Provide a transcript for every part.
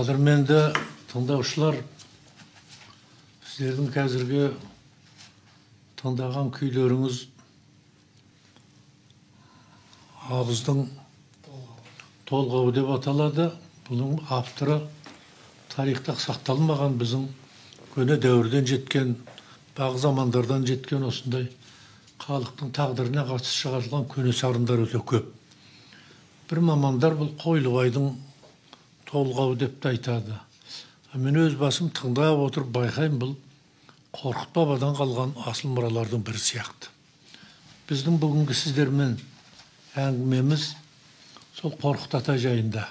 Қадірменді тыңдаушылар, сіздердің қазіргі тыңдаған күйлеріңіз Ағыздың толғауы деп аталады. Бұның авторы тарихта сақталмаған біздің көне дәуірден жеткен, бағы замандардан жеткен осындай халықтың тағдырына қатысты шығарылған көне сарындар өте көп. Bir мамандар бұл Қойлыбайдың толғауы деп те айтады. Мен өз басым тыңдап отырып байқаймын, бұл Қорқыт бабадан қалған асыл мұралардың бірі сияқты. Біздің бүгінгі сіздермен әңгімеміз сол Қорқыт ата жайында.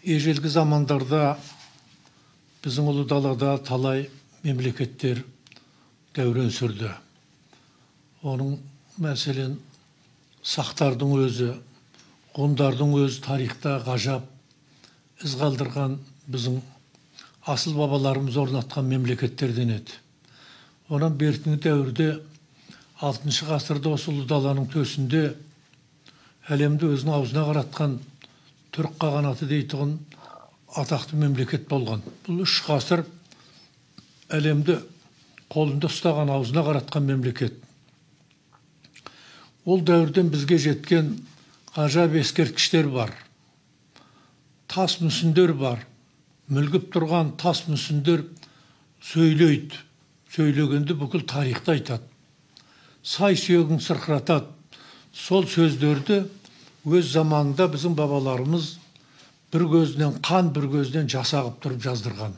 Ежелгі замандарда біздің ұлы далада талай мемлекеттер дәурен сүрді. Оның мәселен сақтардың өзі, ғұндардың өзі тарихта ғажап із қалдырған біздің асыл бабаларымыз орнатқан мемлекеттерден еді. Онан бертінгі дәуірде 6 ғасырда осы ұлы даланың төсінде әлемді өзінің аузына қаратқан түрік қағанаты дейтұғын атақты мемлекет болған. Бұл 3 ғасыр әлемді қолында ұстаған, аузына қаратқан мемлекет. Ол дәуірден бізге жеткен ғажап ескерткіштер бар. Тас мүсіндер бар. Мүлгіп тұрған тас мүсіндер сөйлейді. Сөйлегенде бүкіл тарихты айтады. Сай сүйегін сырқыратады. Сол сөздерді өз заманында біздің бабаларымыз бір көзінен қан, бір көзінен жас ағып тұрып жаздырған.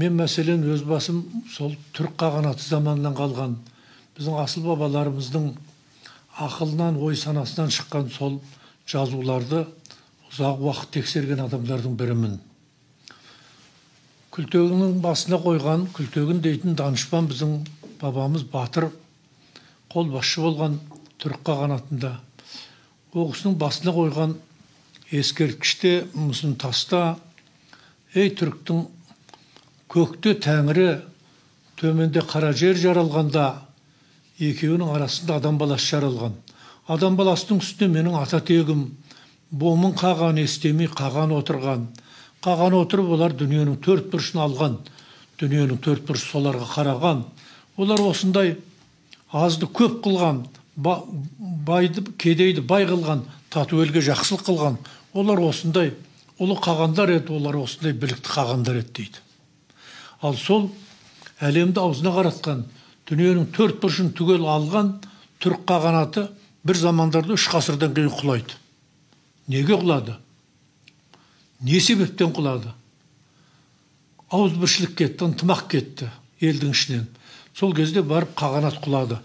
Мен мәселен өз басым сол түрік қағанаты заманынан қалған біздің асыл бабаларымыздың ақылынан, ой санасынан шыққан сол жазуларды ұзақ уақыт тексерген адамдардың бірімін. Күлтегінің басына қойған, Күлтегін дейтін данышпан біздің бабамыз батыр, қолбасшы болған түрік қағанатында. Оғысының басына қойған ескерткіште, мүсін таста, ей түріктің көкте тәңірі, төменде қара жер жаралғанда, екеуінің арасында адам баласы жаралған. Адам баласының үстіне менің ата тегім, момын қаған естемей қаған отырған. Қаған отырып, олар дүниенің 4 бұрышын алған. Дүниенің 4 бұрышы соларға қараған. Олар осындай азды көп қылған, байды, кедейді бай қылған, тату елге жақсылық қылған. Олар осындай ұлы қағандар еді, олар осындай білікті қағандар еді дейді. Ал сол әлемді аузына қаратқан, дүниенің 4 бұрышын түгел алған түрік қағанаты бір замандарда 3 ғасырдан кейін құлайды. Неге құлады? Не себептен құлады? Ауызбіршілік кетті, ынтымақ кетті елдің ішінен. Сол кезде барып қағанат құлады.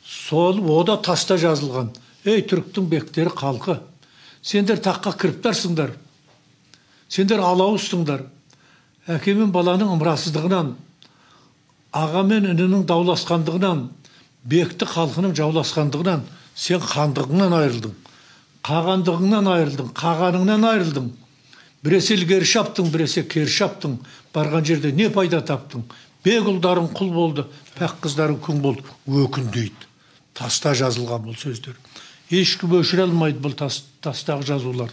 Сол ода таста жазылған. Ей түріктің бектері халқы, сендер таққа кіріптарсыңдар. Сендер алауызсыңдар. Әке мен баланың ымырасыздығынан, аға мен інінің дауласқандығынан, бекті халқының жауласқандығынан сен хандығыңнан айырылдың. Қағандығыңнан айырылдың, қағаныңнан айырылдың. Біресе ілгері шаптың, біресе кері шаптың. Барған жерде не пайда таптың? Бек ұлдарың құл болды, пәк қыздарың күң болды. Өкін дейді. Таста жазылған бұл сөздер. Ешкім өшіре алмайды бұл тастағы жазулар.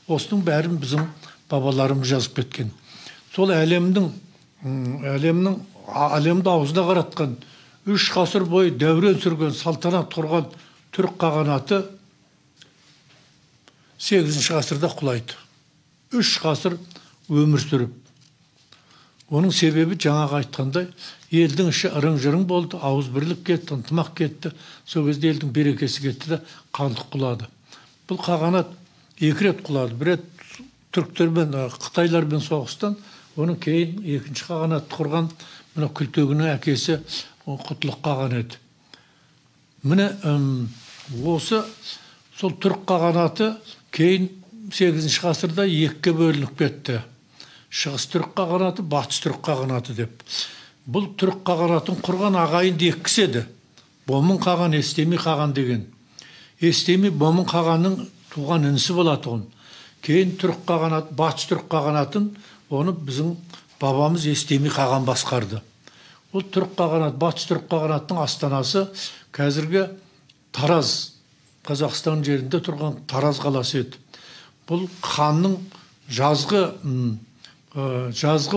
Осының бәрін біздің бабаларымыз жазып кеткен. Сол әлемді аузына қаратқан, 3 ғасыр бойы дәурен сүрген, салтанат құрған түрік қағанаты 8 ғасырда құлайды. 3 ғасыр өмір сүріп. Оның себебі жаңағы айтқандай, елдің іші ырың-жырың болды, ауыз бірлік кетті, ынтымақ кетті. Сол кезде елдің берекесі кетті де хандық құлады. Бұл қағанат 2 рет құлады. Бір рет түріктермен, қытайлармен соғыстан, оның кейін 2-ші қағанатты құрған мына Күлтегінің әкесі Құтлық қаған еді. Міне осы сол түрік қағанаты кейін 8-ші ғасырда 2-ке бөлініп кетті. Шығыс түрік қағанаты, батыс түрік қағанаты деп. Бұл түрік қағанатын құрған ағайынды 2 кісі еді. Момын қаған, Естемей қаған деген. Естемей момын қағанның туған інісі болатұғын. Кейін түрік қағанат, батыс түрік қағанатын оны біздің бабамыз Естемей қаған басқарды. Ол түрік қағанат, батыс түрік қағанаттың астанасы қазіргі Тараз Қазақстан жерінде тұрған Тараз қаласы еді. Бұл ханның жазғы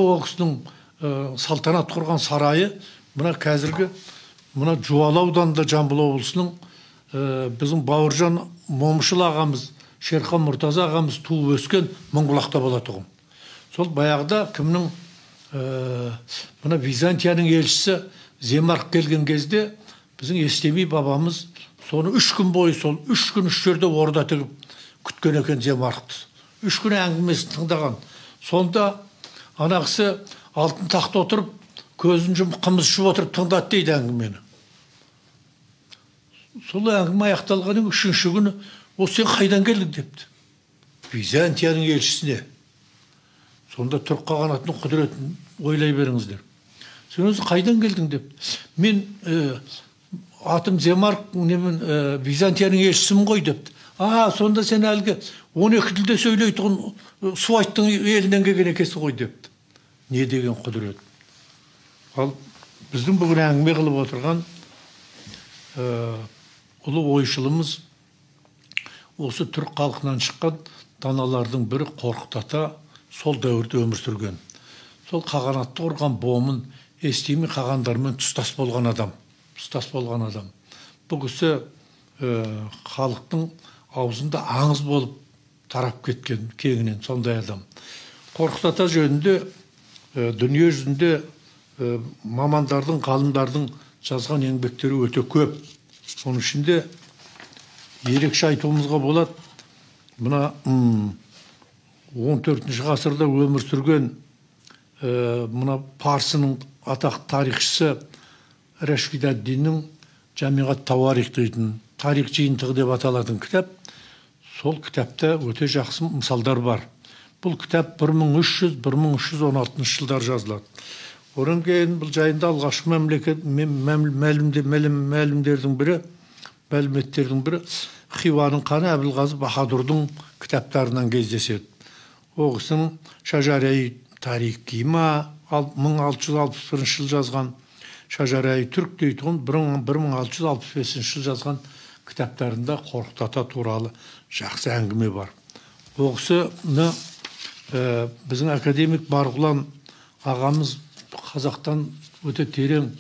оғысының салтанат құрған сарайы, мына қазіргі мына Жуалы ауданында Жамбыл облысының біздің Бауыржан Момышыл ағамыз, Шерхан Мұртаза ағамыз туып өскен Мұңғылақта болатұғым. Сол баяғыда кімнің мына Византияның елшісі Земарқ келген кезде біздің Естемей бабамыз соны 3 күн бойы, сол 3 күн 3 жерде орда тігіп күткен екен Земарқты. 3 күн әңгімесін тыңдаған. Сонда ана кісі алтын тақта отырып, көзін жұмып қымыз ішіп отырып тыңдады дейді әңгімені. Сол әңгіме аяқталғанның 3-ші күні, "О, сен қайдан келдің?" депті. Византияның елшісіне. Сонда түрік қағанатының құдіретін ойлай беріңіздер. "Сен өзі қайдан келдің?" депті. "Мен атым Земарқ, Византияның елшісімін ғой" депті. Сонда сен әлгі 12 тілде сөйлейтін Суайттың елінен келген екенсің ғой" депті. Не деген құдірет. Ал біздің бүгін әңгіме қылып отырған ұлы ойшылымыз осы түрік халқынан шыққан даналардың бірі Қорқыт Ата сол дәуірде өмір сүрген. Сол қағанатты құрған Бомын Естемей қағандармен тұстас болған адам. Бұл кісі халықтың аузында аңыз болып тарап кеткен кеңінен сондай адам. Қорқыт Ата жөнінде дүние жүзінде мамандардың, ғалымдардың жазған еңбектері өте көп. Оның ішінде ерекше айтуымызға болады. Мына 14 ғасырда өмір сүрген мына Парсының атақты тарихшысы Рашид ад-Диннің Жамиғат Тауарих дейтін тарих жиынтығы деп аталатын кітап. Сол кітапта өте жақсы мысалдар бар. Бұл кітап 1300-1316 жылдар жазылады. Одан кейін бұл жайында алғашқы мәліметтердің бірі Хиуаның ханы Әбілғазы Баһадурдың кітаптарынан кездеседі. Ол кісінің Шажарай Тарих-Кима 1661 жыл жазған, Шажарай Түрк дейтін 1665 жыл жазған кітаптарында Қорқыт Ата туралы жақсы әңгіме бар. Ол кісіні біздің академик Марғұлан ағамыз қазақтан өте терең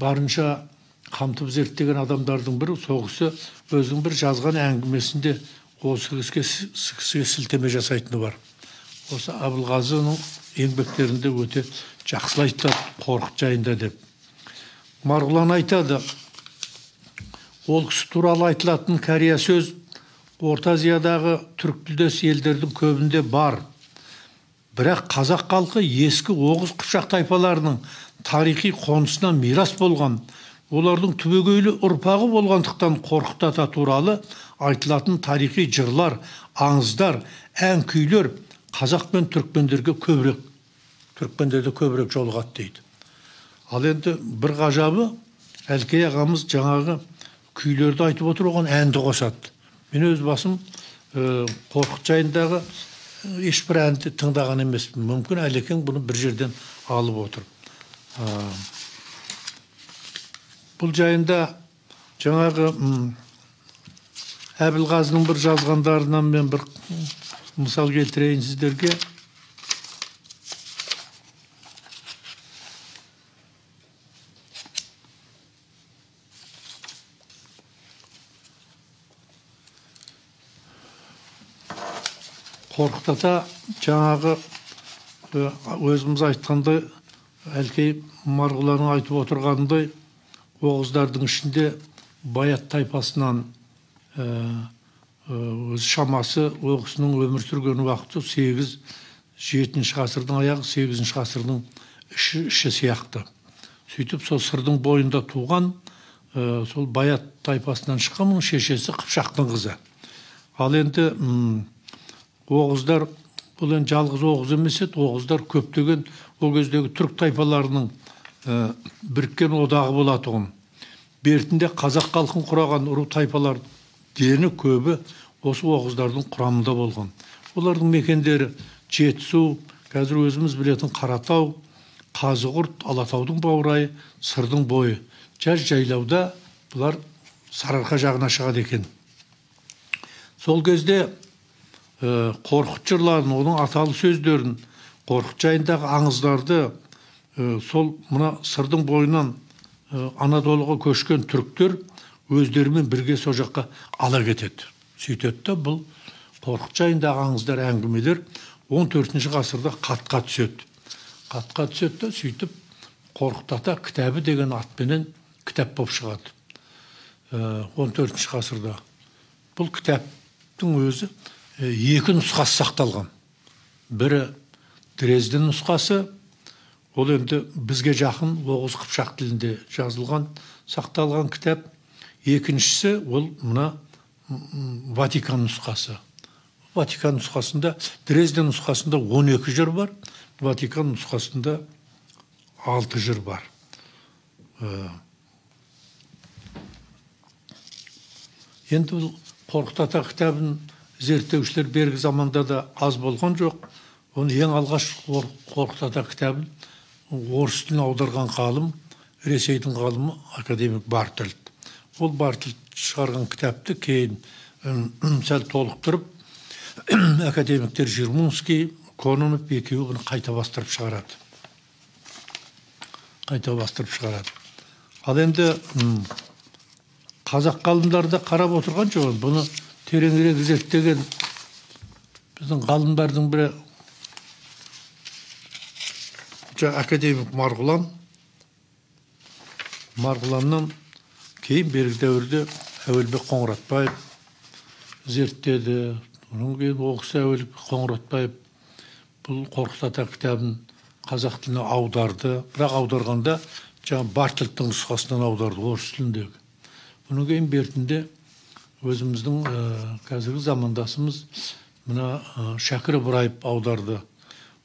барынша қамтып зерттеген адамдардың бірі. Сол кісі өзінің бір жазған әңгімесінде осы кісіге сілтеме жасайтыны бар. Осы Әбілғазының еңбектерінде өте жақсылайды Қорқыт жайында деп. Марғұлан айтады, ол кісі туралы айтылатын кәрия сөз Орта Азиядағы түріктілдес елдердің көбінде бар. Бірақ қазақ халқы ескі Оғыз Қыпшақ тайпаларының тарихи қонысынан мирас болған, олардың түбегейлі ұрпағы болғандықтан Қорқыт Ата туралы айтылатын тарихи жырлар, аңыздар, ән күйлер қазақ пен түрікмендерде көбірек жолығады дейді. Ал енді бір ғажабы, Әлкей ағамыз жаңағы күйлерді айтып отыр, оған әнді қосады. Мен өз басым Қорқыт жайындағы ешбір әнді тыңдаған емеспін. Мүмкін Әлекең бұны бір жерден алып отыр. Бұл жайында жаңағы Әбілғазының бір жазғандарынан мен бір мысал келтірейін сіздерге. Қорқыт Ата жаңағы өзіміз айтқандай, Әлкей Марғұланның айтып отырғанындай, Оғыздардың ішінде Баят тайпасынан шамасы Оғысының өмір сүрген уақыты 8-7 ғасырдың аяғы, 8 ғасырдың іші сияқты. Сөйтіп, сол сырдың бойында туған, сол Баят тайпасынан шыққан шешесі Қыпшақтың қызы. Ал енді Оғыздар, бұл енді жалғыз Оғыз емес еді, Оғыздар көптеген ол кездегі түрік тайпаларының біріккен одағы болатұғын. Бертінде қазақ халқын құраған ұру тайпалар дені көбі осы Оғыздардың құрамында болған. Олардың мекендері Жетісу, қазір өзіміз білетін Қаратау, Қазығұрт, Алатаудың баурайы, Сырдың бойы. Жаз жайлауда бұлар Сарыарқа жағына шығады екен. Сол кезде Қорқыт жырларын, оның аталы сөздерін, Қорқыт жайындағы аңыздарды сол мына сырдың бойынан Анадолуға көшкен түріктер өздерімен бірге сол жаққа ала кетеді. Сөйтеді да бұл Қорқыт жайындағы аңыздар, әңгімелер 14 ғасырда қатқа түседі. Қатқа түседі да сөйтіп Қорқыт ата кітабы деген атпенен кітап болып шығады. 14 ғасырда. Бұл кітаптың өзі екі нұсқасы сақталған. Бірі Дрезден нұсқасы, ол енді бізге жақын Оғыз Қыпшақ тілінде жазылған, сақталған кітап. Екіншісі ол мына Ватикан нұсқасы. Ватикан нұсқасында, Дрезден нұсқасында 12 жыр бар, Ватикан нұсқасында 6 жыр бар. Енді бұл Қорқыт ата кітабын зерттеушілер бергі заманда да аз болған жоқ. Оны ең алғаш Қорқыт ата кітабын орыс тіліне аударған ғалым, Ресейдің ғалымы академик Бартольд. Ол Бартольд шығарған кітапты кейін сәл толықтырып, академиктер Жирмунский, Кононов екеуі бұны қайта бастырып шығарады. Ал енді қазақ ғалымдары да қарап отырған жоқ. Бұны тереңірек зерттеген біздің ғалымдардың бірі академик Марғұланнан кейін бергі дәуірде Әуелбек Қоңыратбаев зерттеді. Оның кейін Оғыз Әуелбек Қоңыратбаев бұл Қорқыт ата кітабын қазақ тіліне аударды. Бірақ аударғанда Бартольдтың нұсқасынан аударды, орыс тіліндегі. Оның кейін бертінде өзіміздің қазіргі замандасымыз мына Шәкір Ыбыраев аударды.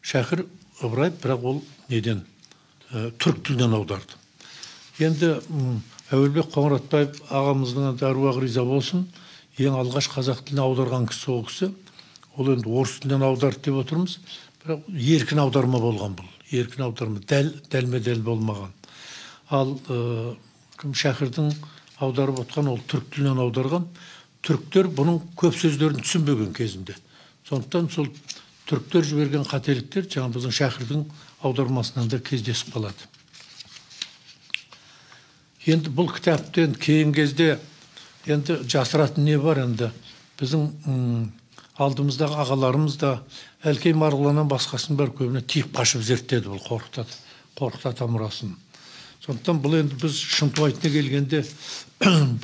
Шәкір Ыбыраев, бірақ ол неден? Түрк тілінен аударды. Енді Әуелбек Қоңыратбаев ағамыздың әруағы риза болсын, ең алғаш қазақ тіліне аударған кісі ол кісі. Ол енді орыс тілінен аударды деп отырмыз. Бірақ еркін аударма болған бұл. Еркін аударма, дәлме-дәл болмаған. Ал Шәкірдің аударып отқан, ол түрк тілінен аударған. Түріктер бұның көп сөздерін түсінбеген кезінде. Сондықтан сол түріктер жіберген қателіктер жаңа біздің Шәкірдің аудармасынан да кездесіп қалады. Енді бұл кітаптен кейін кезде енді жасыратын не бар енді? Біздің алдымыздағы ағаларымыз да Әлкей Марғұланнан басқасын бар көбіне тиіп қашып зерттеді бұл Қорқыт ата мұрасын. Сондықтан бұл енді біз Шынтуайтына келгенде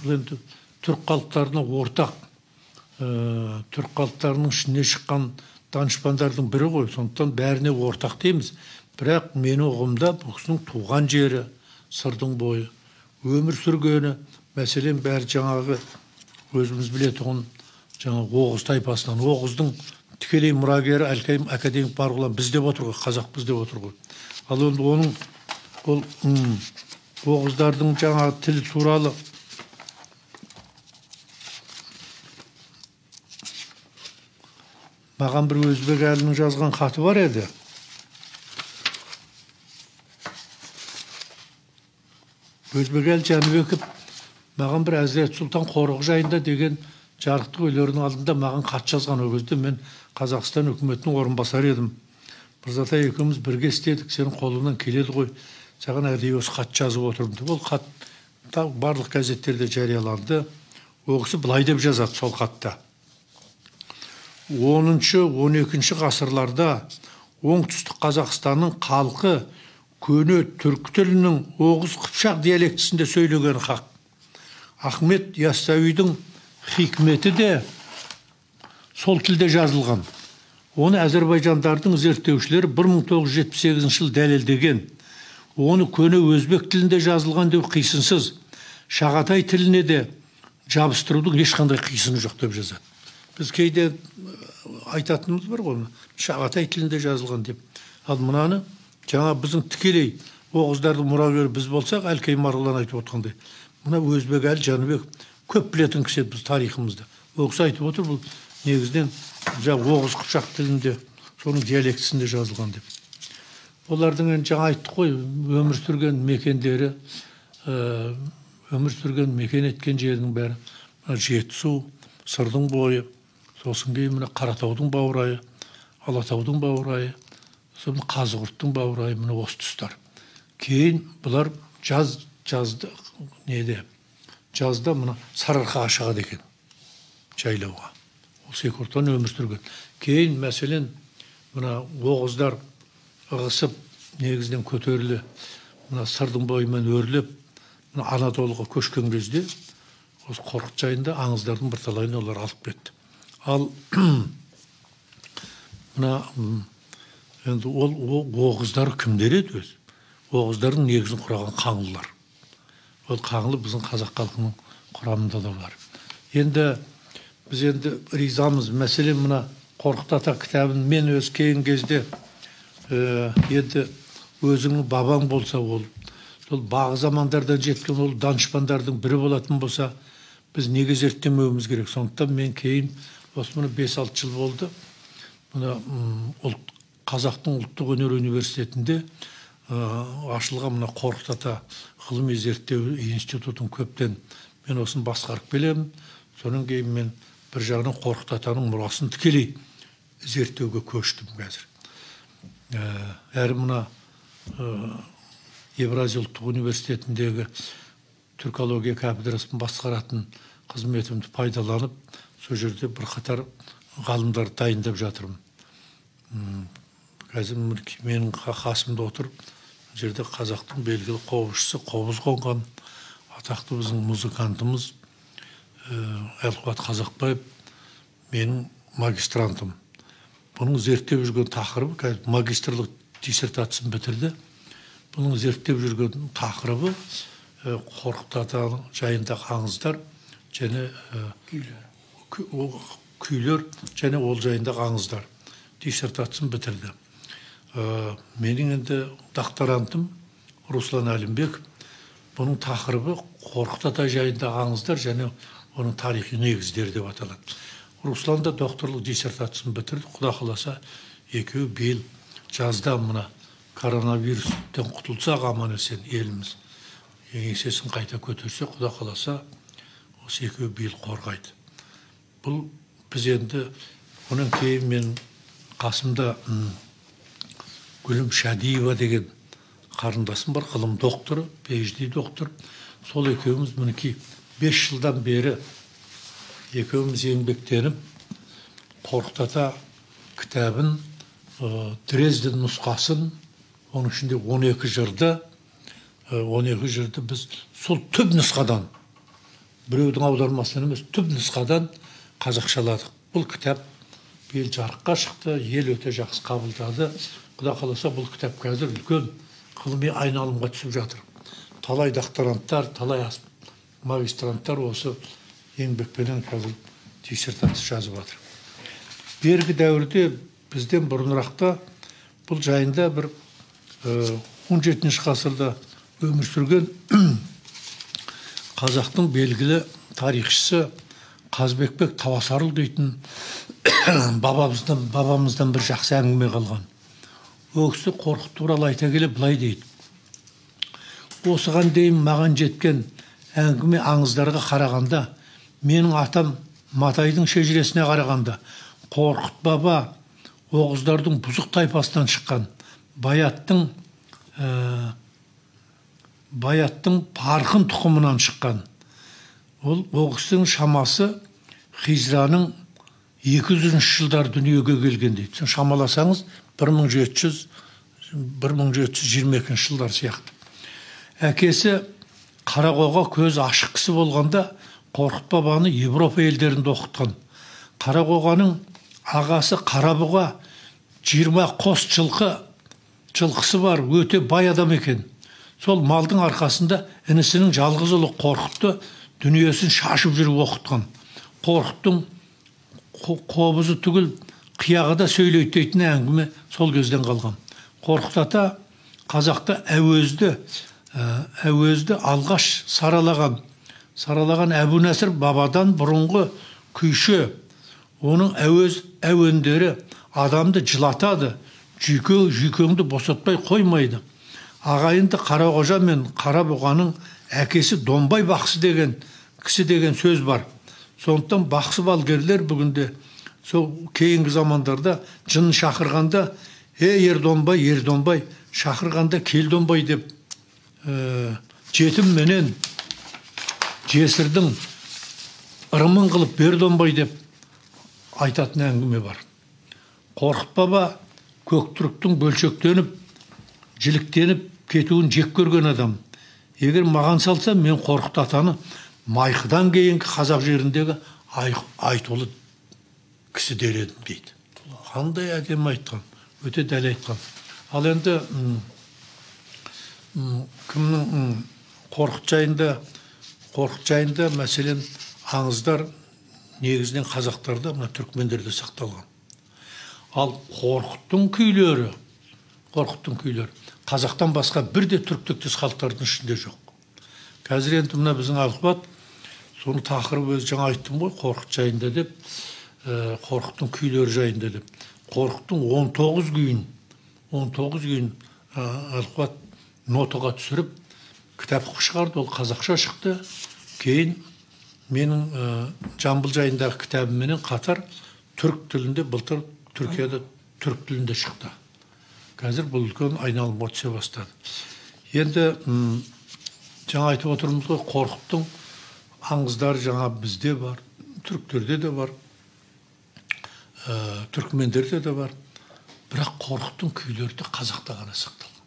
бұл енді түрк халықтарына ортақ, түрк халықтарының ішіне шыққан данышпандардың бірі ғой. Сондықтан бәріне ортақ дейміз. Бірақ мені ұғымда бұл кісінің туған жері, сырдың бойы, өмір сүргені, мәселен бәрі жаңағы өзіміз білетұғын жаңағы Оғыз тайпасынан, Оғыздың тікелей мұрагері академик Марғұлан біз деп отыр ғой, қазақ біз деп отыр ғой. Ал енді оның ол Оғыздардың жаңағы тілі туралы маған бір өзбек әлінің жазған хаты бар еді. Өзбек әл Жәнібеков маған бір Әзірет Сұлтан қорығы жайында деген жарықтық өлерінің алдында маған хат жазған. Ол кезде мен Қазақстан үкіметінің орынбасары едім. Мырзатай екеуміз бірге істедік, сенің қолыңнан келеді ғой, саған әдейі осы хат жазып отырдым. Ол хат барлық газеттерде жарияланды. Ол кісі былай деп жазады сол хатта. 10-12 ғасырларда оңтүстік Қазақстанның халқы көне түркі тілінің Оғыз Қыпшақ диалектісінде сөйлеген хақ. Ахмет Яссауидің хикметі де сол тілде жазылған. Оны Әзербайжандардың зерттеушілері 1978 жыл дәлелдеген. Оны көне өзбек тілінде жазылған деу қисынсыз. Шағатай тіліне де жабыстырудың ешқандай қисыны жоқ деп жазады. Біз кейде айтатынымыз бар ғой, Шағатай тілінде жазылған деп. Ал мынаны жаңа біздің тікелей Оғыздардың мұрагері біз болсақ, Әлкей Марғұлан айтып отқандай. Мына Өзбек әл Жәнібек көп білетін кісі біз тарихымызда. Ол кісі айтып отыр, бұл негізден Оғыз Қыпшақ тілінде, соның диалектісінде жазылған деп. Олардың жаңа айттық қой, өмір сүрген мекендері, өмір сүрген мекен еткен жердің бәрі Жетісу, Сырдың бойы, Сосын кейін мына Қаратаудың баурайы, Алатаудың баурайы, сосын Қазығұрттың баурайы, мына осы тұстар. Кейін бұлар жазда мына Сарыарқаға шығады екен, жайлауға. Осы екі ортан өмір сүрген. Кейін мәселен мына оғыздар ығысып, негізінен көтерілі, мына сырдың бойымен өрлеп, мына Анадолыға көшкен кезде, осы Қорқыт жайында аңыздардың бірталайын олар алып кетті. Ал мына енді ол оғыздар кімдер еді өзі? Оғыздардың негізін құраған қаңлылар. Ол қаңлы біздің қазақ халқының құрамында да бар. Енді біз енді ризамыз. Мәселен мына Қорқыт ата кітабын мен өз кейін кезде енді өзіңнің бабаң болса, ол бағы замандардан жеткен ол данышпандардың бірі болатын болса, біз неге зерттемеуіміз керек? Сондықтан мен кейін осы мына 5-6 жыл болды. Мына Қазақтың ұлттық өнер университетінде ашылған мына Қорқыт ата ғылыми зерттеу институтын көптен мен осын басқарып келемін. Соның кейін мен бір жағынан Қорқыт атаның мұрасын тікелей зерттеуге көштім қазір. Әрі мына Евразия ұлттық университетіндегі түркология кафедрасын басқаратын қызметімді пайдаланып, сол жерде бірқатар ғалымдар дайындап жатырмын. Қазір менің қасымда отырып, жерде қазақтың белгілі қобызшысы, қобыз қонған атақты біздің музыкантымыз Әлқуат Қазақбаев менің магистрантым. Бұның зерттеп жүрген тақырыбы, магистрлық диссертациясын бітірді. Бұның зерттеп жүрген тақырыбы Қорқыт ата жайындағы аңыздар және күйлер және ол жайындағы аңыздар диссертациясын бітірді. Менің енді докторантым Руслан Әлімбек. Бұның тақырыбы Қорқыт ата жайындағы аңыздар және оның тарихи негіздері деп аталады. Руслан да докторлық диссертациясын бітірді. Құда қаласа екеуі биыл жазда мына коронавирустан құтылсақ аман есен еліміз еңсесін қайта көтерсе, құда қаласа осы екеуі биыл қорғайды. Бұл біз енді оның кейін мен қасымда Гүлім Шадиева деген қарындасым бар, ғылым докторы, PhD доктор. Сол екеуіміз мінекей 5 жылдан бері екеуіміз еңбектеніп Қорқыт ата кітабын, Дрезден нұсқасын, оның ішінде 12 жырды біз сол түп нұсқадан, біреудің аудармасынан емес, түп нұсқадан қазақшаладық. Бұл кітап биыл жарыққа шықты, ел өте жақсы қабылдады. Құда қаласа бұл кітап қазір үлкен ғылыми айналымға түсіп жатыр. Талай докторанттар, талай магистранттар осы еңбекпенен қазір диссертация жазып жатыр. Бергі дәуірде бізден бұрынырақта бұл жайында бір 17-ші ғасырда өмір сүрген қазақтың белгілі тарихшысы Қазбекбек Тавасарұл дейтін бабамыздан бір жақсы әңгіме қалған. Ол кісі Қорқыт туралы айта келе былай дейді: осыған дейін маған жеткен әңгіме аңыздарға қарағанда, менің атам Матайдың шежіресіне қарағанда, Қорқыт баба оғыздардың бұзық тайпасынан шыққан, Баяттың Парқын тұқымынан шыққан. Ол оғыстың шамасы Хижраның 200 жылдар дүниеге келген дейді. Сен шамаласаңыз 1722 жылдар сияқты. Әкесі Қарақоға көз ашық кісі болғанда Қорқыт бабаны Европа елдерінде оқытқан. Қарақоғаның ағасы Қарабұға 20 қос жылқысы бар, өте бай адам екен. Сол малдың арқасында інісінің жалғыз ұлы Қорқытты дүниесін шашып жүріп оқытқан. Қорқыттың қобызы түгіл қияғы да сөйлейді дейтін әңгіме сол кезден қалған. Қорқыт ата қазақта әуезді алғаш саралаған Әбу Нәсір бабадан бұрынғы күйші. Оның әуендері адамды жылатады, жүйкеңді босатпай қоймайды. Ағайынды Қарақожа мен Қарабұғаның әкесі Домбай бақсы деген кісі деген сөз бар. Сондықтан бақсы балгерлер бүгінде Сол кейінгі замандарда жын шақырғанда, Ердонбай, Ердонбай, шақырғанда Келдонбай деп, жетім менен жесірдің ырымын қылып Бердонбай деп айтатын әңгіме бар. Қорқыт баба көктүріктің бөлшектеніп, жіліктеніп кетуін жек көрген адам. Егер маған салса, мен Қорқыт атаны Майқыдан кейінгі қазақ жеріндегі айтулы кісі дер едім дейді. Қандай әдемі айтқан, өте дәл айтқан. Ал енді кімнің Қорқыт жайында мәселен аңыздар негізінен қазақтарда, мына түркмендерде сақталған. Ал Қорқыттың күйлері қазақтан басқа бірде түрктектес халықтардың ішінде жоқ. Қазір енді мына біздің Алқыбат соны тақырып өзі жаңа айттым ғой, Қорқыт жайында деп, Қорқыттың күйлері жайында деп. Қорқыттың 19 күйін Алқыбат нотаға түсіріп кітап шығарды, ол қазақша шықты. Кейін менің Жамбыл жайындағы кітабымменен қатар түрк тілінде, былтыр Түркияда түрк тілінде шықты. Қазір бұл үлкен айналымға түсе бастады. Енді жаңа айтып отырмыз ғой, Қорқыттың аңыздары жаңа бізде бар, түріктерде де бар, түркмендерде де бар. Бірақ Қорқыттың күйлері де қазақта ғана сақталған.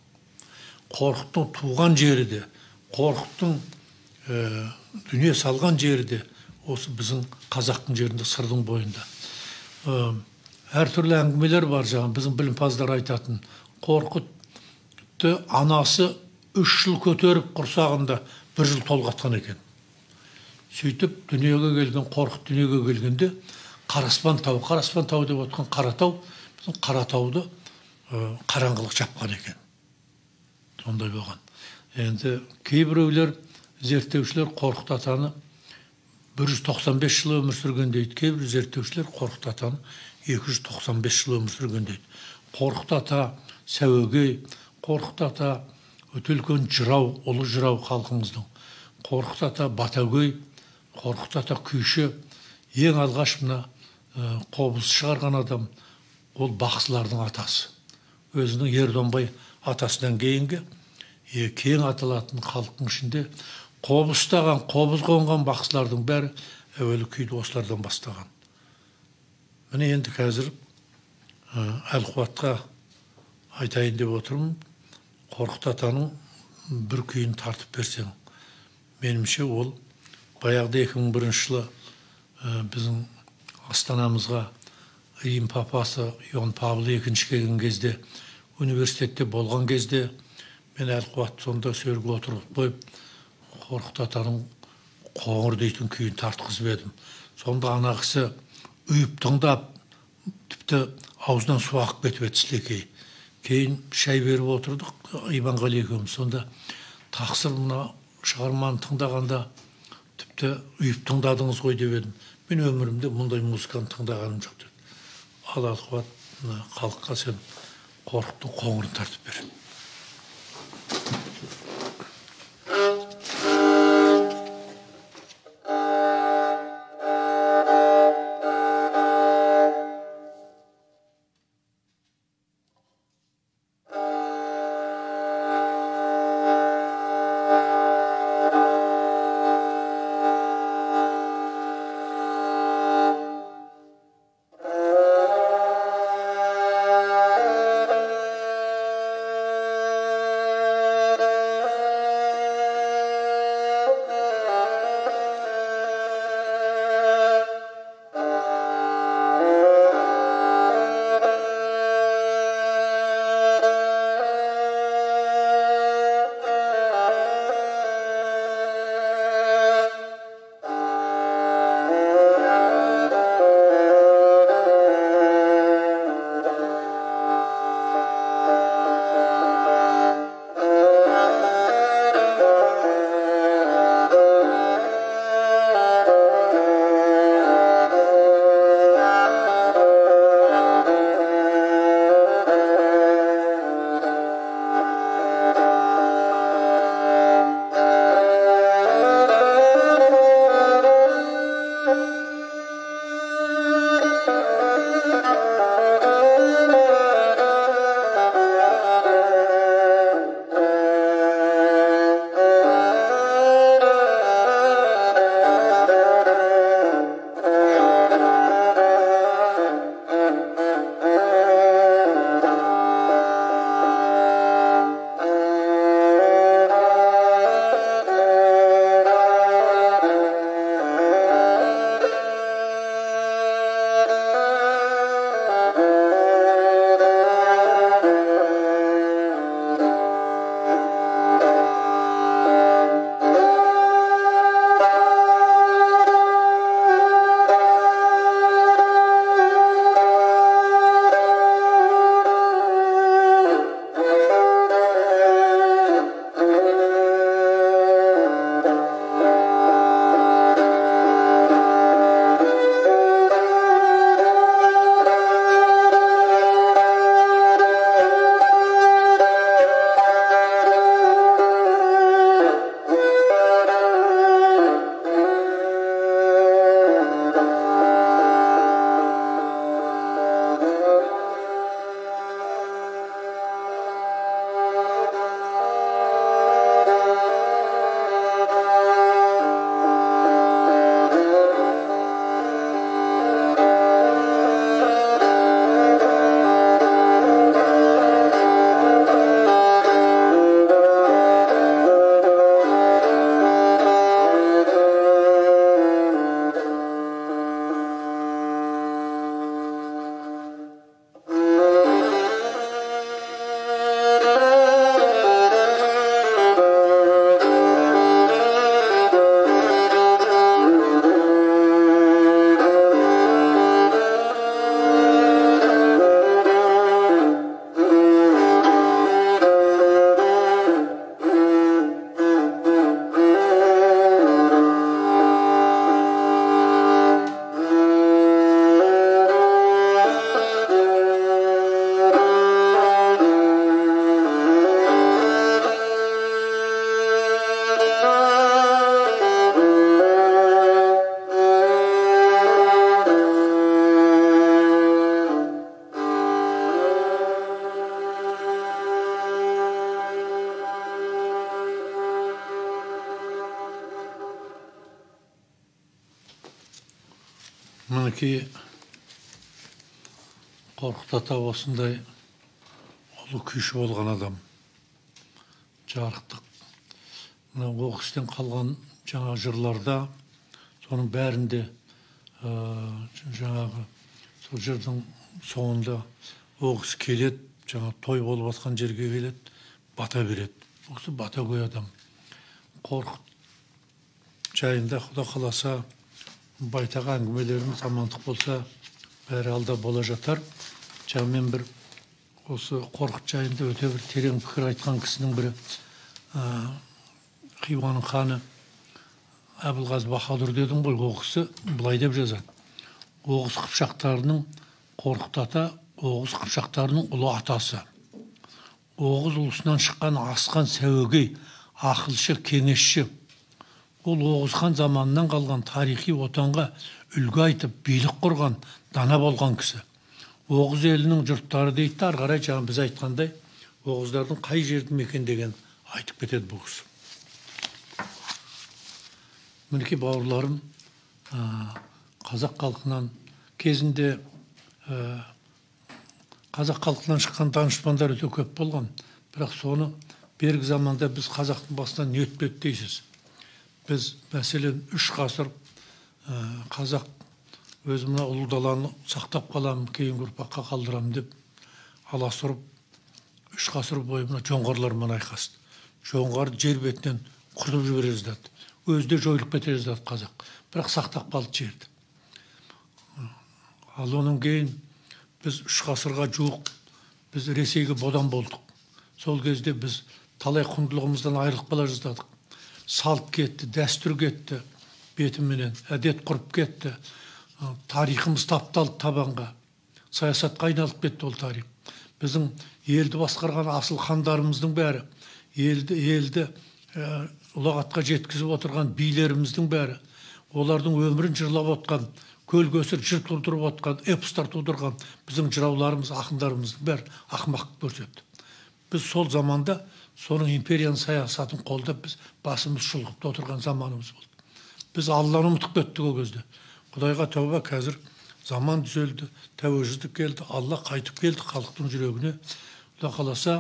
Қорқыттың туған жері де, Қорқыттың дүние салған жері де осы біздің қазақтың жерінде, сырдың бойында. Әртүрлі әңгімелер бар жаңа, біздің білімпаздар айтатын. Қорқытты анасы 3 жыл көтеріп құрсағында 1 жыл толғатқан екен. Сөйтіп дүниеге келген, Қорқыт дүниеге келгенде Қараспан тау деп отқан Қаратау, біздің Қаратауды қараңғылық жапқан екен. Сондай болған. Енді кейбіреулер, зерттеушілер Қорқыт атаны 195 жыл өмір сүрген дейді. Кейбір зерттеушілер Қорқыт атаны 295 жыл өмір сүрген дейді. Қорқыт ата сәуегей, Қорқыт ата өте үлкен жырау, ұлы жырау халқымыздың. Қорқыт ата батагөй, Қорқыт ата күйші. Ең алғаш мына қобыз шығарған адам, ол бақсылардың атасы. Өзінің Ердонбай атасынан кейінгі кең аталатын халықтың ішінде қобыз ұстаған, қобыз қонған бақсылардың бәрі әуелі күйді осылардан бастаған. Міне енді қазір Әлқуатқа айтайын деп отырмын. Қорқыт атаның бір күйін тартып берсең, менімше ол баяғыда 2001 жылы біздің астанамызға Рим папасы Иоанн Павел II келген кезде, университетте болған кезде, мен Әлқуат сонда сөрге отырып қойып, Қорқыт атаның қоңыр дейтін күйін тартқызып едім. Сонда ана кісі үйіп тыңдап, тіпті аузынан су ағып кетіп еді сілекей. Кейін шай беріп отырдық, Иманғали екеуміз. Сонда тақсыр мына шығарманы тыңдағанда тіпті үйіп тыңдадыңыз ғой деп едім. Мен өмірімде мұндай музыканы тыңдағаным жоқ деді. Ал Алқыбат, халыққа сен Қорқыттың қоңырын тартып бер. Мінеки Қорқыт ата осындай ұлы күйші болған адам. Жарықтық. О кісіден қалған жаңа жырларда, соның бәрінде жаңағы сол жырдың соңында о кісі келеді, жаңа той болып жатқан жерге келеді, бата береді. Ол кісі бата көй адам. Қорқыт жайында Құда қаласа байтақ әңгімелеріміз амандық болса, бәрі алда бола жатар. Мен бір осы Қорқыт жайында өте бір терең пікір айтқан кісінің бірі Хиуаның ханы Әбілғазы Баһадүр дедім ғой. Ол кісі былай деп жазады: Оғыз қыпшақтарының Қорқыт ата Оғыз қыпшақтарының ұлы атасы. Оғыз ұлысынан шыққан асқан сәуегей, ақылшы, кеңесші. Ол Оғыз хан заманынан қалған тарихи отанға үлгі айтып, билік құрған, дана болған кісі. Оғыз елінің жұрттары дейді, ары қарай жаңа біз айтқандай, Оғыздардың қай жерді мекендеген айтып кетеді бұл кісі. Мінеки бауырларым, қазақ халқынан кезінде қазақ халқынан шыққан данышпандар өте көп болған. Бірақ соны бергі заманда біз қазақтың басынан не өтпеді дейсіз. Біз мәселен 3 ғасыр қазақ өзі мына ұлы даланы сақтап қаламын, кейінгі ұрпаққа қалдырамын деп аласұрып 3 ғасыр бойы мына жоңғарлармен айқасты. Жоңғарды жер бетінен құртып жібере жаздады. Өзі де жойылып кете жаздады қазақ. Бірақ сақтап қалды жерді. Ал оның кейін біз 3 ғасырға жуық біз Ресейге бодан болдық. Сол кезде біз талай құндылығымыздан айырылып қала жаздадық. Салт кетті, дәстүр кетті, бетіменен әдет құрып кетті. Тарихымыз тапталды табанға. Саясатқа айналып кетті ол тарих. Біздің елді басқарған асыл хандарымыздың бәрі, елді ұлағатқа жеткізіп отырған билеріміздің бәрі, олардың өмірін жырлап отқан, көл-көсір жыр тудырып отқан, эпостар тудырған біздің жырауларымыз, ақындарымыздың бәрі ақымақ көрсетті. Біз сол заманда соның империяның саясатын қолдап біз басымыз шұлғып отырған заманымыз болды. Біз Алланы ұмытып кеттік ол кезде. Құдайға тәуба, қазір заман түзелді, тәуелсіздік келді, Алла қайтып келді халықтың жүрегіне. Құда қаласа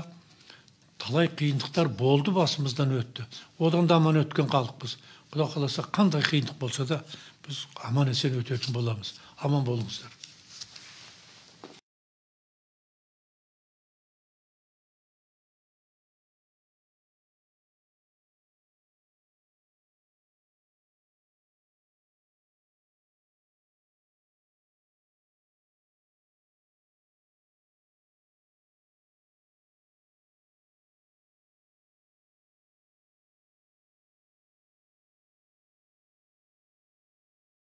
талай қиындықтар болды, басымыздан өтті. Одан да аман өткен халықпыз. Құда қаласа қандай қиындық болса да біз аман есен өтетін боламыз. Аман болыңыздар.